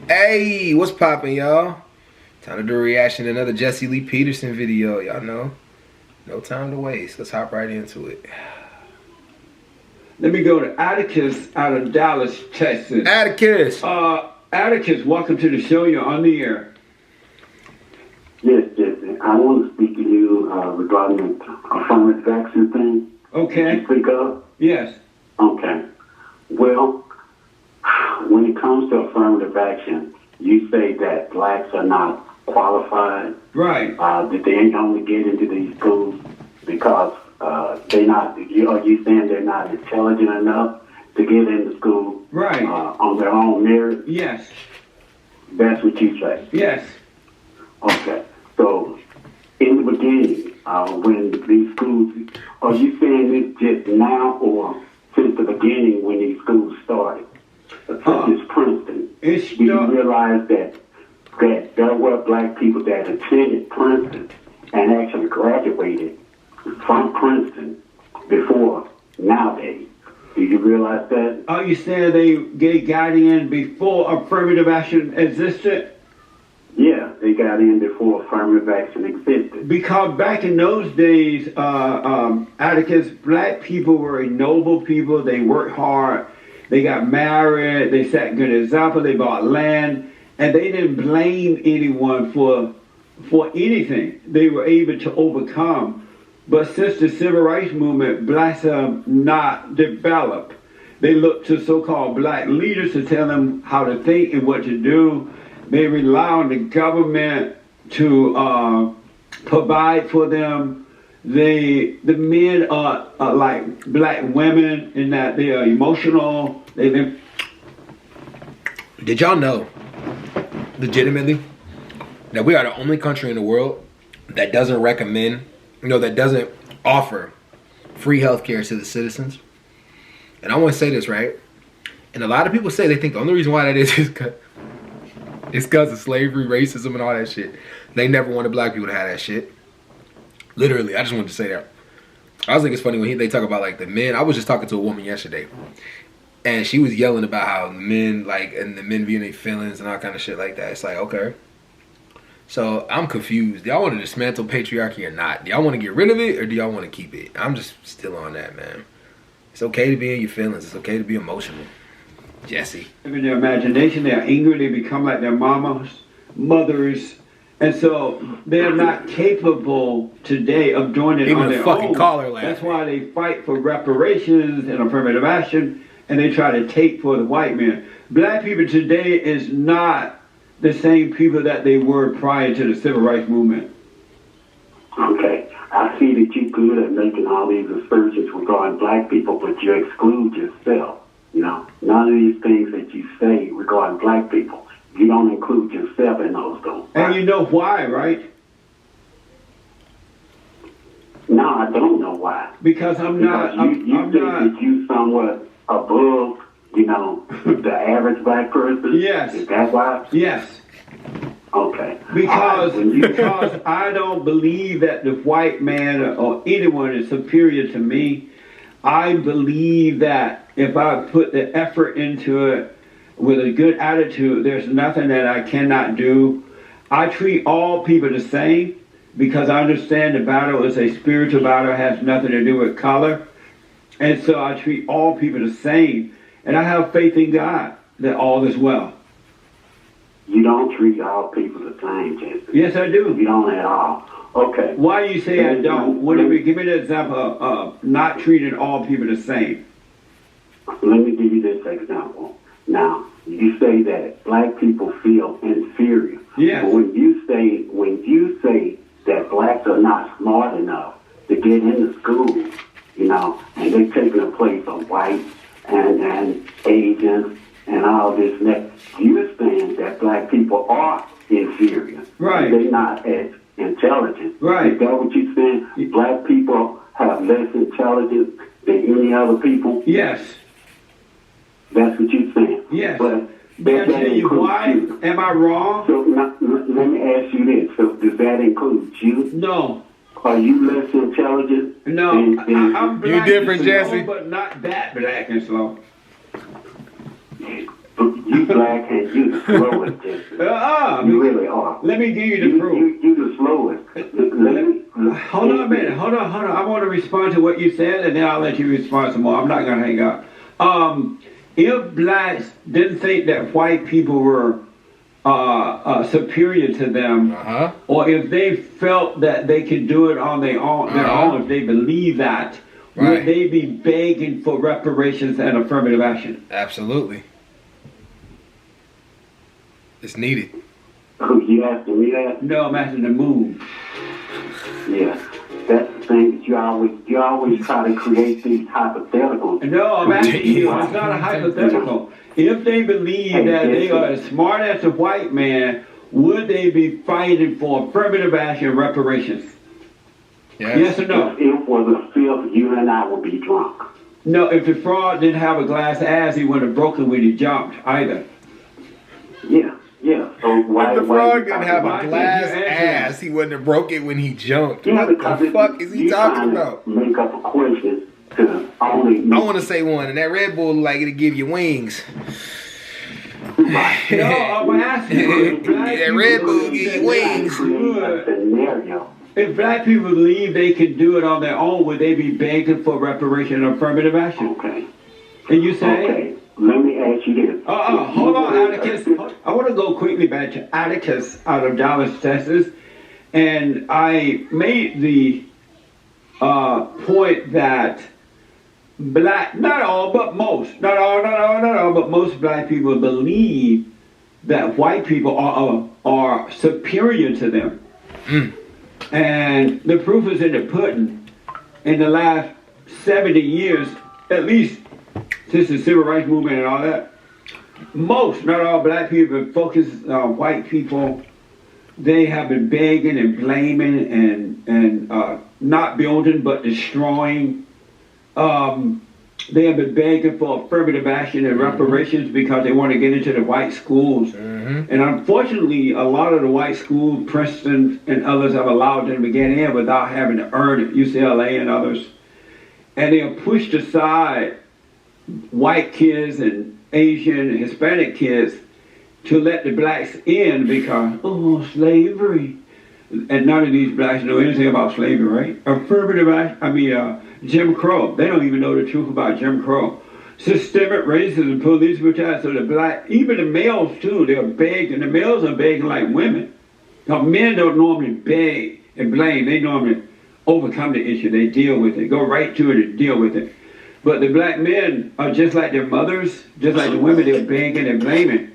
Hey, what's poppin', y'all? Time to do a reaction to another Jesse Lee Peterson video. Y'all know, no time to waste. Let's hop right into it. Let me go to Atticus out of Dallas, Texas. Atticus! Atticus, welcome to the show. You're on the air. Yes, Jesse. I want to speak to you regarding the affirmative action thing. Okay. You speak up? Yes. Okay. Well, when it comes to affirmative action, you say that blacks are not qualified. Right. That they ain't going to get into these schools because they're not, are you saying they're not intelligent enough to get into school? Right. On their own merit? Yes. That's what you say? Yes. Okay. So, in the beginning, when these schools, are you saying this just now or since the beginning when these schools started? Such as Princeton. Do you realize that there were black people that attended Princeton and actually graduated from Princeton before nowadays? Do you realize that? Are you saying they got in before affirmative action existed? Yeah, they got in before affirmative action existed. Because back in those days, Atticus, black people were noble people. They worked hard. They got married. They set good example. They bought land. And they didn't blame anyone for anything. They were able to overcome. But since the civil rights movement, blacks have not developed. They look to so-called black leaders to tell them how to think and what to do. They rely on the government to provide for them. The men are like black women in that they are emotional. Did y'all know, legitimately, that we are the only country in the world that doesn't recommend, that doesn't offer free health care to the citizens? And I want to say this, right? And a lot of people say they think the only reason why that is because of slavery, racism, and all that shit. They never wanted black people to have that shit. Literally, I just wanted to say that. I was think it's funny when they talk about like the men. I was just talking to a woman yesterday, and she was yelling about how men and the men being their feelings and all kind of shit like that. It's like, okay. So I'm confused. Do y'all want to dismantle patriarchy or not? Do y'all want to get rid of it or do y'all want to keep it? I'm just still on that, man. It's okay to be in your feelings. It's okay to be emotional. Jesse. In their imagination, they're angry. They become like their mamas, mothers. And so they're not capable today of doing it even on their fucking own. Caller That's why they fight for reparations and affirmative action, and they try to take for the white man. Black people today is not the same people that they were prior to the civil rights movement. Okay. I see that you're good at making all these assertions regarding black people, but you exclude yourself. None of these things that you say regarding black people, you don't include yourself in those things. Right? And you know why, right? No, I don't know why. Because You think that you somewhat above, the average black person? Yes. Is that why? Yes. Okay. Because I don't believe that the white man or anyone is superior to me. I believe that if I put the effort into it with a good attitude, there's nothing that I cannot do. I treat all people the same because I understand the battle is a spiritual battle, has nothing to do with color. And so I treat all people the same. And I have faith in God that all is well. You don't treat all people the same, Jason. Yes, I do. You don't at all. Okay. Why do you say I don't? Give me the example of not treating all people the same. Let me give you this example. Now, you say that black people feel inferior. Yes. But when you say that blacks are not smart enough to get into school, and they're taking the place of whites and Asians and all this and that, you're saying that black people are inferior. Right. They're not as intelligent. Right. Is that what you're saying? Black people have less intelligence than any other people? Yes. That's what you're saying? Yes. But may I tell you why? You. Am I wrong? So let me ask you this. So does that include you? No. Are you less intelligent? No. I'm black you different, and slow, Jesse? but not that black and slow. You black and you the slowest, Jesse. You really are. Let me give you the proof. You the slowest. Hold on a minute. Hold on. I want to respond to what you said, and then I'll let you respond some more. I'm not going to hang up. If blacks didn't think that white people were superior to them, or if they felt that they could do it on their own, if they believe that, would they be begging for reparations and affirmative action? Absolutely. It's needed. You asking me that? No, I'm asking the moon. Yeah. That's the thing that you always try to create these hypotheticals. No, I'm asking you, it's not a hypothetical. If they believe that they are as smart as a white man, would they be fighting for affirmative action and reparations? Yes or no? If it was a fifth, you and I would be drunk. No, if the fraud didn't have a glass ass, he wouldn't have broken when he jumped either. Yeah. So why? If the frog didn't have a glass ass, he wouldn't have broke it when he jumped. Yeah, what the fuck is he talking about? Make up a question to only. I want to say one, and that Red Bull like it'll give you wings. No, I'm asking you. That Red Bull give you wings. Scenario. If black people believe they can do it on their own, would they be begging for reparation and affirmative action? Okay. And you say? Okay. Let me ask you this. Hold on, Atticus. I want to go quickly back to Atticus out of Dallas, Texas. And I made the point that not all, but most black people believe that white people are superior to them. And the proof is in the pudding. In the last 70 years, at least, since the civil rights movement and all that, most, not all black people, but focused on white people, they have been begging and blaming and not building but destroying. They have been begging for affirmative action and reparations because they want to get into the white schools. And unfortunately, a lot of the white schools, Princeton and others, have allowed them to get in without having to earn it, UCLA and others. And they have pushed aside white kids and Asian and Hispanic kids to let the blacks in because, slavery. And none of these blacks know anything about slavery, right? Affirmative action, Jim Crow. They don't even know the truth about Jim Crow. Systemic racism, police brutality. So the black, even the males too, they're begging. The males are begging like women. Now, men don't normally beg and blame. They normally overcome the issue. They deal with it. Go right to it and deal with it. But the black men are just like their mothers, just like the women, they're begging and blaming.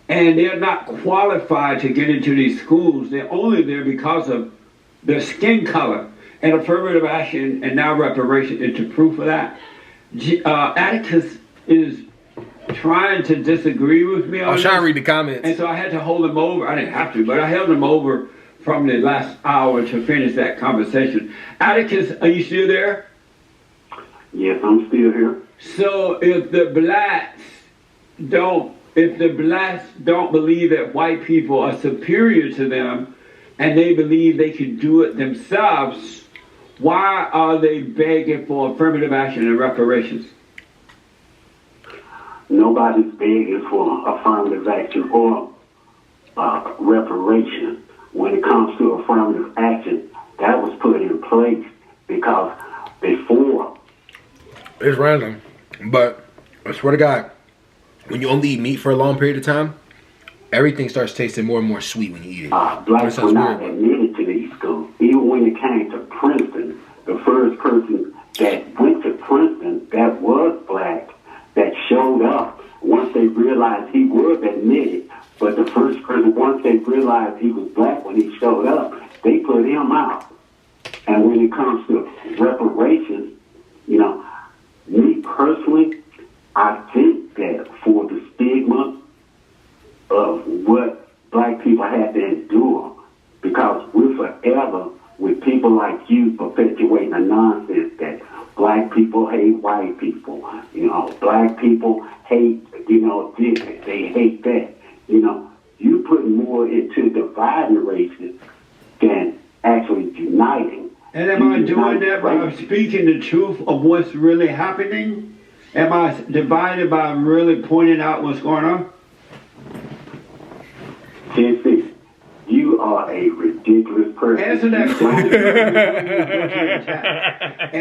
And they're not qualified to get into these schools. They're only there because of their skin color. And affirmative action and now reparation is the proof of that. Atticus is trying to disagree with me on I was trying to read the comments. And so I had to hold him over. I didn't have to, but I held him over from the last hour to finish that conversation. Atticus, are you still there? Yes, I'm still here. So if the blacks don't believe that white people are superior to them and they believe they can do it themselves, why are they begging for affirmative action and reparations? Nobody's begging for affirmative action or reparation. When it comes to affirmative action, that was put in place because before. It's random, but I swear to God, when you only eat meat for a long period of time, everything starts tasting more and more sweet when you eat it. Blacks were not admitted to these schools. Even when it came to Princeton, the first person that went to Princeton that was black, that showed up, once they realized he was admitted, but the first person, once they realized he was black when he showed up, they put him out. And when it comes to reparations, me personally, I think that for the stigma of what black people had to endure, because we're forever with people like you perpetuating the nonsense that black people hate white people, black people hate, this, they hate that. You put more into dividing races than actually uniting. And am I doing that by speaking the truth of what's really happening? Am I divided by really pointing out what's going on? Jesse, you are a ridiculous person. Answer that question.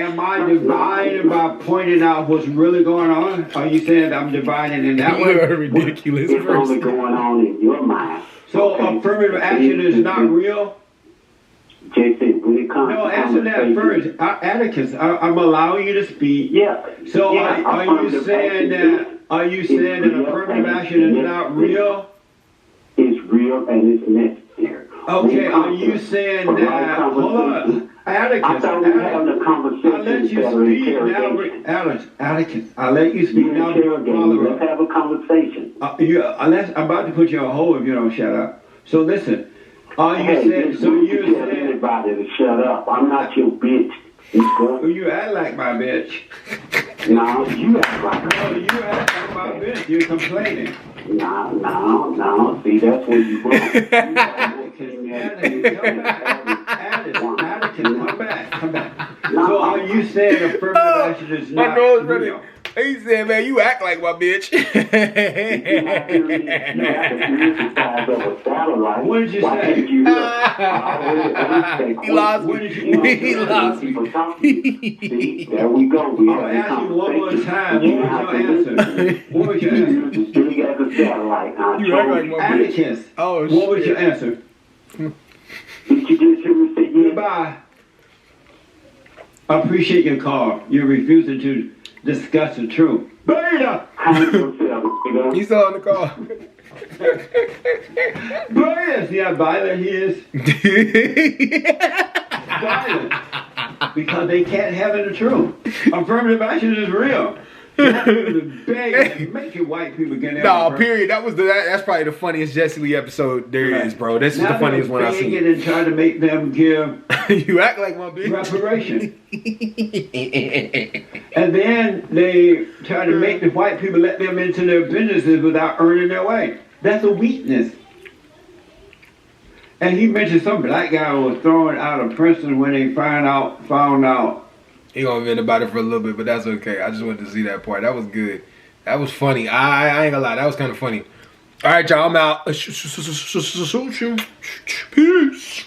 Am I divided by pointing out what's really going on? Are you saying I'm divided in that way? You're a ridiculous It's only person. going on in your mind. So okay? affirmative action is not real? Jesse, when it comes No, to answer that conversation- first. Atticus, I'm allowing you to speak. Yeah. So yeah, are you affirmative saying action that? Are you saying that real affirmative and action is it's not necessary. real? It's real and it's necessary. Okay, are you saying that? Hold on, Atticus. I thought we were having a conversation. I let you instead of speak now. interrogation. Atticus, I let you speak You now. interrogate. Let's have a conversation. Unless I'm about to put you on hold if you don't shut up. So listen, are you Hey, saying? just So you you're tell saying? everybody to shut up. I'm not your bitch. You act like my bitch. No, you act like No, you act like my bitch. You're complaining. No. See, that's where you wrong. Atticus, come back. So are you saying affirmative action is My not nose running. real? He said, man, you act like my bitch. What did you say? He lost What me. did you want? He lost me. See, there we go. We I'll ask you one more time. What was your answer? What was your answer? Big as a satellite. You act like my bitch. Atticus, Oh, what was shit. your answer? Did you just hear me say yes? Goodbye. I appreciate your call. You're refusing to discuss the truth. Beta! Handle yourself, nigga. He's still on the call. Beta! See how violent he is? Violent. Because they can't handle the truth. Affirmative action is real. You have to beg and make your white people get in. No, period. That's probably the funniest Jesse Lee episode there is, bro. This is the funniest one I've seen. And trying to make them give You act like my bitch. reparation. And then they try to make the white people let them into their businesses without earning their way. That's a weakness. And he mentioned some black guy was thrown out of Princeton when they found out. He gonna vent about it for a little bit, but that's okay. I just wanted to see that part. That was good. That was funny. I ain't gonna lie. That was kind of funny. All right, y'all. I'm out. Peace.